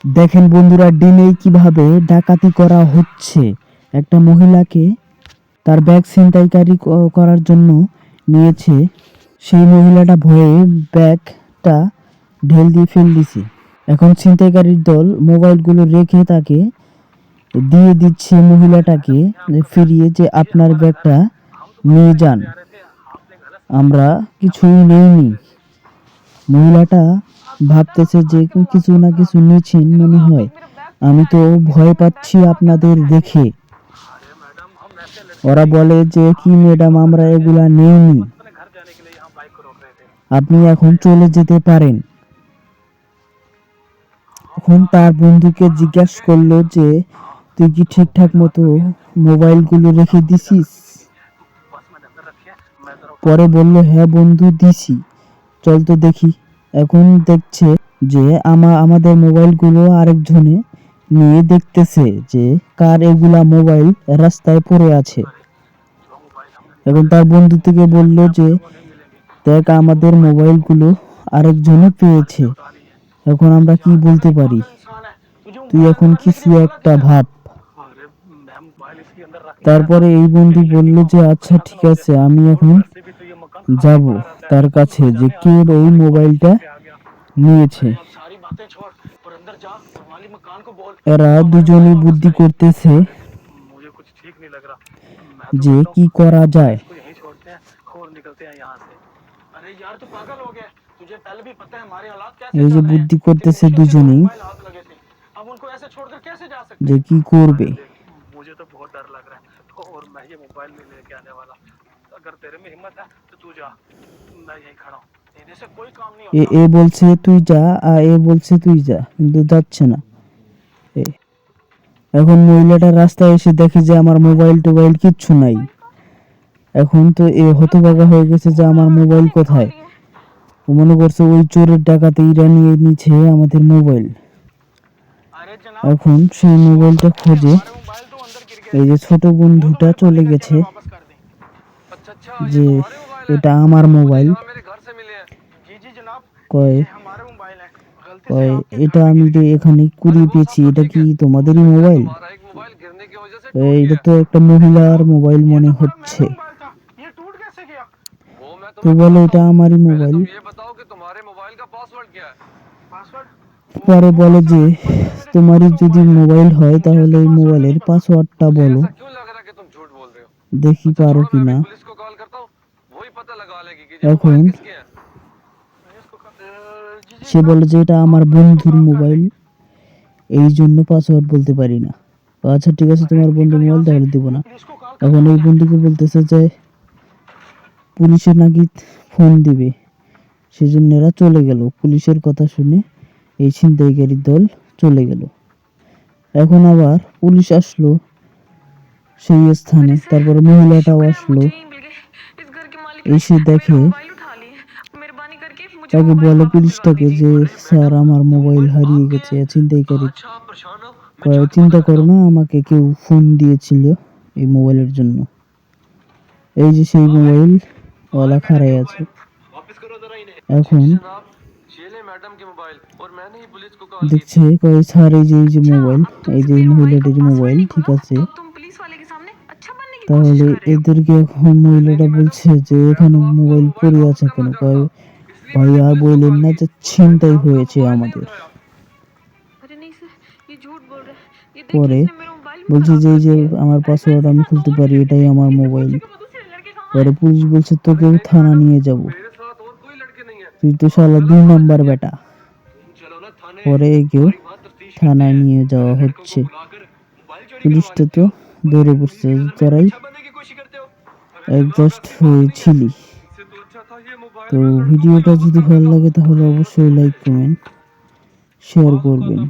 দেখেন বন্ধুরা, ডিমেই কিভাবে ডাকাতি করা হচ্ছে। একটা মহিলাকে তার ব্যাগ ছিনতাইকারী করার জন্য নিয়েছে। সেই মহিলাটা ভয়ে ব্যাগটা ঢেল দিয়ে ফেল দিছে। এখন ছিনতাইকারীর দল মোবাইলগুলো রেখে তাকে দিয়ে দিচ্ছে মহিলাটাকে, ফিরিয়ে যে আপনার ব্যাগটা নিয়ে যান, আমরা কিছুই নেইনি। মহিলাটা ভাবতেছে যে কিছু না কিছু নিচ্ছেন মনে হয়। আমি তো ভয় পাচ্ছি আপনাদের দেখে। ওরা বলে যে কি ম্যাডাম, আমরা এগুলা নেইনি, আপনি এখন চলে যেতে পারেন। এখন তার বন্ধুকে জিজ্ঞাসা করলো যে তুই কি ঠিকঠাক মতো মোবাইলগুলো রেখে দিছিস? পরে বলল হ্যাঁ বন্ধু, দিছি, চল তো দেখি। এখন দেখছে যে আমাদের মোবাইলগুলো আরেকজনে নিয়ে দেখতেছে যে কার এগুলা মোবাইল রাস্তায় পড়ে আছে। এখন তার বন্ধু থেকে বলল যে দেখ, আমাদের মোবাইলগুলো আরেকজনে পেয়েছে, এখন আমরা কি বলতে পারি? তুই এখন কিছু একটা ভাব। তারপরে এই বন্ধু বলল যে আচ্ছা ঠিক আছে, আমি এখন যাব তার কাছে যে কে ওই মোবাইলটা নিয়েছে। এরা দুজনই বুদ্ধি করতেছে যে কি করা যায়। এই যে বুদ্ধি করতেছে দুজনেই যে কি করবে। এ বলছে তুই যা, আর এ বলছে তুই যা, কিন্তু যাচ্ছে না। এখন মহিলাটা রাস্তায় এসে দেখে যে আমার মোবাইল টোবাইল কিচ্ছু নাই। এখন তো এ হতভাগা হয়ে গেছে যে আমার মোবাইল কোথায়। ও মনে করছে ওই চোরের ডাকাতেরা নিয়ে নিচ্ছে আমাদের মোবাইল। এখন সেই মোবাইলটা খোঁজে। এই যে ছোট বন্ধুটা চলে গেছে যে এটা আমার মোবাইল। কয় কয় এটা আমি এখানে কুড়িয়ে পেয়েছি, এটা কি তোমাদেরই মোবাইল? এটা তো একটা মহিলার মোবাইল মনে হচ্ছে। তো বলে এটা আমারই মোবাইল। পরে বলে যে তোমারই যদি মোবাইল হয় তাহলে এই মোবাইলের পাসওয়ার্ডটা বলো, দেখি পারো কিনা। এখন সে বলে যে এটা আমার বন্ধুর মোবাইল, এই জন্য পাসওয়ার্ড বলতে পারি না। আচ্ছা ঠিক আছে, তোমার বন্ধুর মোবাইল তাহলে দিব না। এখন এই বন্ধুকে বলতেছে যে পুলিশে নাকি ফোন দিবে, সেজন্য এরা চলে গেল। পুলিশের কথা শুনে এই ছিনতাইকারীর দল চলে গেল। এখন আবার পুলিশ আসলো সেই স্থানে, তারপরে মহিলাটাও আসলো, এসে দেখে তাকে বলে পুলিশটাকে যে স্যার আমার মোবাইল হারিয়ে গেছে ছিনতাইকারী। চিন্তা করো না, আমাকে কেউ ফোন দিয়েছিল এই মোবাইলের জন্য। এই যে সেই মোবাইল ওলা খাড়াই আছে। এখন দেখছে কয় স্যার এই যে মোবাইল, এই যে মহিলাটির মোবাইল, ঠিক আছে। তাহলে এদেরকে এখন মহিলাটা বলছে যে এখানে মোবাইল পড়ে আছে কেন? কয় ভাই আর বললেন না যে ছিনতাই হয়েছে আমাদের। পরে বলছে যে এই যে আমার পাসওয়ার্ড আমি খুলতে পারি, এটাই আমার মোবাইল। পরে পুলিশ বলছে তোকেও থানা নিয়ে যাব, তুই তো শালা 2 নাম্বার বেটা। পরে একেও থানায় নিয়ে যাওয়া হচ্ছে। পুলিশটা তো ধরে বসছে, তোরাই অ্যাডজাস্ট হয়েছিলি। তো ভিডিওটা যদি ভালো লাগে তাহলে অবশ্যই লাইক কমেন্ট শেয়ার করবেন।